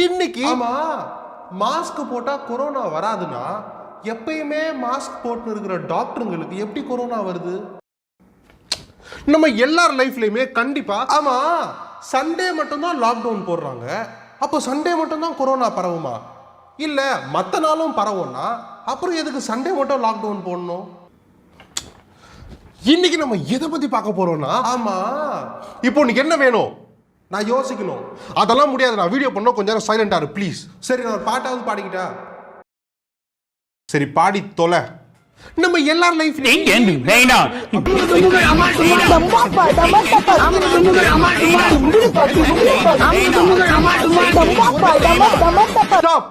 இன்னைக்கு ஆமா மாஸ்க் போட்டா கொரோனா வராதுன்னா எப்பயுமே மாஸ்க் போட்டு இருக்கிற டாக்டருங்களுக்கு எப்படி கொரோனா வருது? நம்ம எல்லார் லைஃப்லயுமே கண்டிப்பா ஆமா சண்டே மட்டும் தான் லாக்டவுன் போடுறாங்க. அப்போ சண்டே மட்டும் தான் கொரோனா பரவுமா? இல்ல மற்ற நாளும் பரவும்னா அப்புறம் எதுக்கு சண்டே மட்டும் லாக்டவுன் போடணும்? இன்னைக்கு நம்ம எதை பத்தி பார்க்க போறோம்னா ஆமா இப்போ உனக்கு என்ன வேணும்? நான் யோசிக்கணும். அதெல்லாம் முடியாது, நான் வீடியோ பண்ணோம், கொஞ்ச நேரம் சைலண்டா இரு ப்ளீஸ். சரி நான் ஒரு பாட்டாவது பாடிக்கிட்டா? சரி பாடி தொலை. நம்ம எல்லார் லைஃப்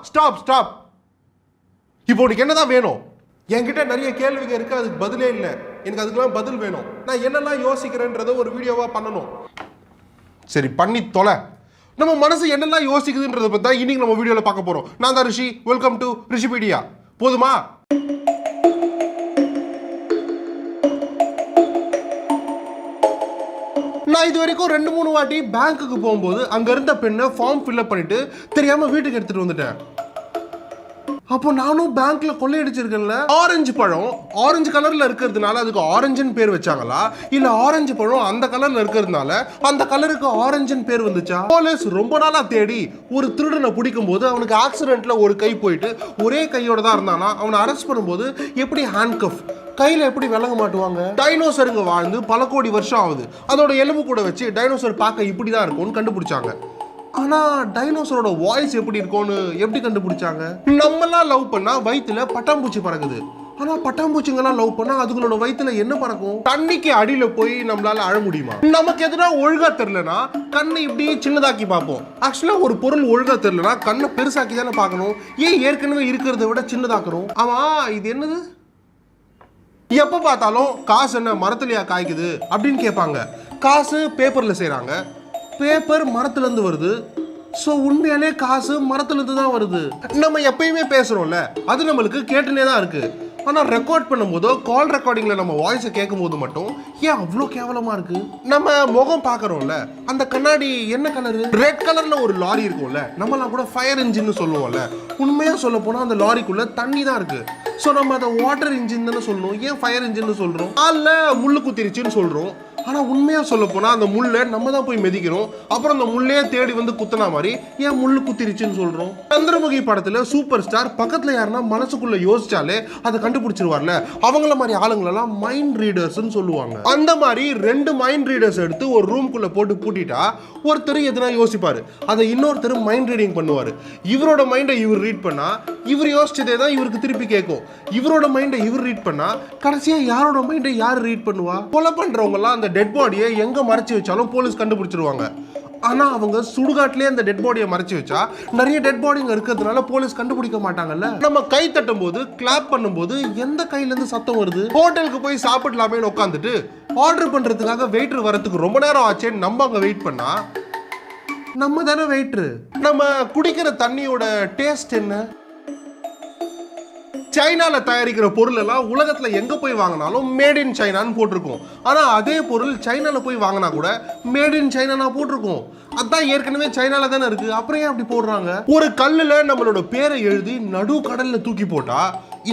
ஸ்டாப் ஸ்டாப். இப்போ உனக்கு என்னதான் வேணும்? என்கிட்ட நிறைய கேள்விங்க இருக்கு, அதுக்கு பதிலே இல்லை. எனக்கு அதுக்கெல்லாம் பதில் வேணும். நான் என்னெல்லாம் யோசிக்கிறேன்றத ஒரு வீடியோவா பண்ணணும். சரி பண்ணி தொலை. நம்ம மனசு என்னெல்லாம் யோசிக்குதுன்றத பத்தி தான் இன்னைக்கு நம்ம வீடியோல பார்க்க போறோம். நான் தான் ரிஷி. Welcome to Rishipedia. போதுமா? நான் இது வரைக்கும் 2-3 வாட்டி பேங்க்குக்கு போகும்போது அங்க இருந்த பெண்ணை ஃபார்ம் ஃபில்அப் பண்ணிட்டு தெரியாம வீட்டுக்கு எடுத்துட்டு வந்துட்டேன். அப்போ நானும் பேங்க்ல கொள்ளையடிச்சிருக்கேன்ல. ஆரஞ்சு பழம் ஆரஞ்சு கலர்ல இருக்கிறதுனால அதுக்கு ஆரஞ்சுன்னு பேர் வச்சாங்களா, இல்ல ஆரஞ்சு பழம் அந்த கலர்ல இருக்கிறதுனால அந்த கலருக்கு ஆரஞ்சுன்னு பேர் வந்துச்சா? போலீஸ் ரொம்ப நாளா தேடி ஒரு திருடனை பிடிக்கும் போது அவனுக்கு ஆக்சிடென்ட்ல ஒரு கை போயிட்டு ஒரே கையோட தான் இருந்தானா. அவனை அரெஸ்ட் பண்ணும்போது எப்படி ஹேண்ட் கஃப் கையில எப்படி விளங்க மாட்டுவாங்க? டைனோசருங்க வாழ்ந்து பல கோடி வருஷம் ஆகுது. அதோட எலும்பு கூட வச்சு டைனோசர் பார்க்க இப்படிதான் இருக்கும்னு கண்டுபிடிச்சாங்க. ஆனா டைனோசரோட வாய்ஸ் எப்படி இருக்கும்னு எப்படி கண்டுபிடிச்சாங்க? நம்மலாம் லவ் பண்ணா வயித்துல பட்டாம்பூச்சி பறக்குது. ஆனா பட்டாம்பூச்சிங்கெல்லாம் லவ் பண்ணா அதுங்களோட வயித்துல என்ன பறக்கும்? தண்ணிக்கு அடியில போய் நம்மளால அழ முடியுமா? நமக்கு எதுனா ஒழுங்கா தெரியலனா கண்ணை இப்படி சின்னதாக்கி பார்ப்போம். ஆக்சுவலா ஒரு பொருள் ஒழுங்கா தெரியலனா கண்ணை பெருசாக்கி தானே பார்க்கணும். ஏன் ஏற்கனவே இருக்கிறத விட சின்னதாக்கணும்? ஆமா இது என்னது? எப்ப பார்த்தாலும் காசு என்ன மரத்துலயா காய்க்குது அப்படின்னு கேட்பாங்க. காசு பேப்பர்ல செய்யறாங்க, பேப்பர் மரத்துல இருந்து வருது. சோ உண்மையாலே காசு மரத்துல இருந்து தான் வருது. நம்ம எப்பயுமே பேசுறோம்ல, அது நம்மளுக்கு கேட்டுனே தான் இருக்கு. ஆனா ரெக்கார்ட் பண்ணும்போதோ கால் ரெக்கார்டிங்ல நம்ம வாய்ஸை கேட்கும் போது மட்டும் ஏன் அவ்வளோ கேவலமா இருக்கு? நம்ம முகம் பார்க்கறோம்ல, அந்த கண்ணாடி என்ன கலரு? ரெட் கலர்ல ஒரு லாரி இருக்கும்ல, நம்மலாம் கூட ஃபயர் இன்ஜின்னு சொல்லுவோம்ல. உண்மையா சொல்ல போனா அந்த லாரிக்குள்ள தண்ணி தான் இருக்கு. ஸோ நம்ம அதை வாட்டர் இன்ஜின் தானே சொல்லணும், ஏன் ஃபயர் இன்ஜின்னு சொல்றோம்? அல்ல முள்ளு குத்திருச்சுன்னு சொல்றோம். ஆனா உண்மையா சொல்ல போனா அந்த முள்ளை நம்ம தான் போய் மிதிக்கிறோம். அப்புறம் அந்த முள்ளையே தேடி வந்து குத்துனா மாதிரி ஏன் முள்ளு குத்திருச்சுன்னு சொல்றோம்? சந்திரமுகி படத்துல சூப்பர் ஸ்டார் பக்கத்துல யாருன்னா மனசுக்குள்ள யோசிச்சாலே அதை கண்டுபிடிச்சிருவார்ல, அவங்கள மாதிரி ஆளுங்களெல்லாம் மைண்ட் ரீடர்ஸ்ன்னு சொல்லுவாங்க. அந்த மாதிரி 2 மைண்ட் ரீடர்ஸ் எடுத்து ஒரு ரூம்குள்ள போட்டு பூட்டிட்டா ஒருத்தர் எதுனா யோசிப்பாரு, அதை இன்னொருத்தர் மைண்ட் ரீடிங் பண்ணுவாரு. இவரோட மைண்டை இவர் ரீட் பண்ணா இவர் யோசிச்சதே தான் இவருக்கு திருப்பி கேட்கும். இவரோட மைண்டை இவர் ரீட் பண்ணா கடைசியா யாரோட மைண்டை யார் ரீட் பண்ணுவா? கொலை பண்றவங்க எல்லாம் அந்த டெட் பாடியை எங்க மறைச்சு வச்சாலும் போலீஸ் கண்டுபிடிச்சிருவாங்க. ஆனா அவங்க சுடுகாட்டிலே அந்த டெட் பாடியை மறைச்சு வச்சா நிறைய டெட் பாடிங்க இருக்கிறதுனால போலீஸ் கண்டுபிடிக்க மாட்டாங்கல்ல. நம்ம கை தட்டும் போது கிளாப் பண்ணும்போது எந்த கையில இருந்து சத்தம் வருது? ஹோட்டலுக்கு போய் சாப்பிடலாமேன்னு உட்காந்துட்டு ஆர்டர் பண்றதுக்காக வெயிட்டர் வரதுக்கு ரொம்ப நேரம் ஆச்சேன்னு நம்ம அங்க வெயிட் பண்ணா நம்ம தானே வெயிட்டர். நம்ம குடிக்கிற தண்ணியோட டேஸ்ட் என்ன? சைனால தயாரிக்கிற பொருள் எல்லாம் உலகத்துல எங்க போய் வாங்கினாலும் மேட் இன் சைனான்னு போட்டிருக்கும். ஆனா அதே பொருள் சைனால போய் வாங்கினா கூட மேட் இன் சைனா போட்டிருக்கும். அதான் ஏற்கனவே சைனால தானே இருக்கு, அப்புறம் ஏன் அப்படி போடுறாங்க? ஒரு கல்லுல நம்மளோட பேரை எழுதி நடு கடல்ல தூக்கி போட்டா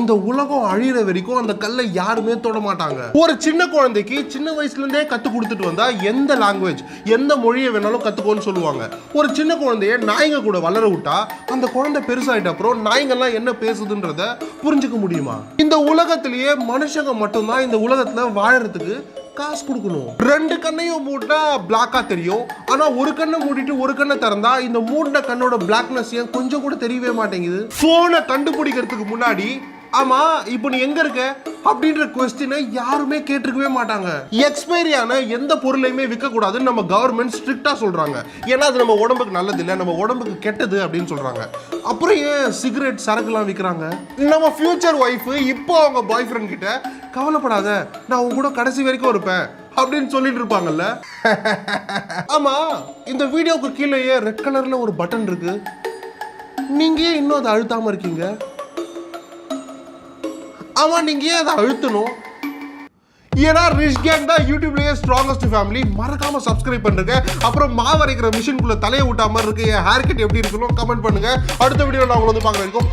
இந்த உலகம் அழியிற வரைக்கும் அந்த கல்லை யாருமே தொட மாட்டாங்க. ஒரு சின்ன குழந்தைக்கு சின்ன வயசுல இருந்தே கத்து கொடுத்துட்டு வந்தா எந்த லாங்குவேஜ் எந்த மொழியை வேணாலும் கத்துக்கோன்னு சொல்லுவாங்க. ஒரு சின்ன குழந்தைய நாய்ங்க கூட வளர விட்டா அந்த குழந்தை பெருசாயிட்ட அப்புறம் நாய்ங்கெல்லாம் என்ன பேசுதுன்றத புரிஞ்சுக்க முடியுமா? இந்த உலகத்திலேயே மனுஷங்க மட்டும்தான் இந்த உலகத்துல வாழறதுக்கு காசு கொடுக்கணும். 2 கண்ணையும் மூட்டா பிளாக்கா தெரியும். ஆனா ஒரு கண்ணை மூடிட்டு ஒரு கண்ணை திறந்தா இந்த மூடின கண்ணோட பிளாக்னஸ் ஏன் கொஞ்சம் கூட தெரியவே மாட்டேங்குது? போனை கண்டுபிடிக்கிறதுக்கு முன்னாடி ஆமா இப்போ நீ எங்க இருக்க அப்படின்ற क्वेश्चन யாருமே கேட்டிருக்கவே மாட்டாங்க. எக்ஸ்பைரியான எந்த பொருளையுமே விற்க கூடாதுன்னு நம்ம கவர்மெண்ட் ஸ்ட்ரிக்ட்டா சொல்றாங்க. ஏன்னா அது நம்ம உடம்புக்கு நல்லது இல்லை, நம்ம உடம்புக்கு கெட்டது அப்படின்னு சொல்றாங்க. அப்புறம் ஏன் சிகரெட் சரக்குலாம் விற்கிறாங்க? நம்ம ஃபியூச்சர் ஒய்ஃப் இப்போ அவங்க பாய் ஃப்ரெண்ட் கிட்ட கவலைப்படாத நான் உங்க கூட கடைசி வரைக்கும் இருப்பேன் அப்படின்னு சொல்லிட்டு இருப்பாங்கல்ல. ஆமா இந்த வீடியோக்கு கீழேயே ரெட் கலர்ல ஒரு பட்டன் இருக்கு, நீங்க ஏன் இன்னும் அதை அழுத்தாம இருக்கீங்க? ஆமா நீங்க ஏன் அதை அழுத்தணும்? ஏன்னா ரிஷ் கேங் தான் யூடியூப்லயே ஸ்ட்ராங்கஸ்ட் ஃபேமிலி. மறக்காம சப்ஸ்கிரைப் பண்ணுங்க. அப்புறம் மாவரைக்கிற மிஷின்குள்ள தலையை விட்டா மாதிரி இருக்கு என் ஹேர் கட் எப்படி இருக்கணும் கமெண்ட் பண்ணுங்க. அடுத்த வீடியோல நான் உங்களை வந்து பார்க்குற வரைக்கும்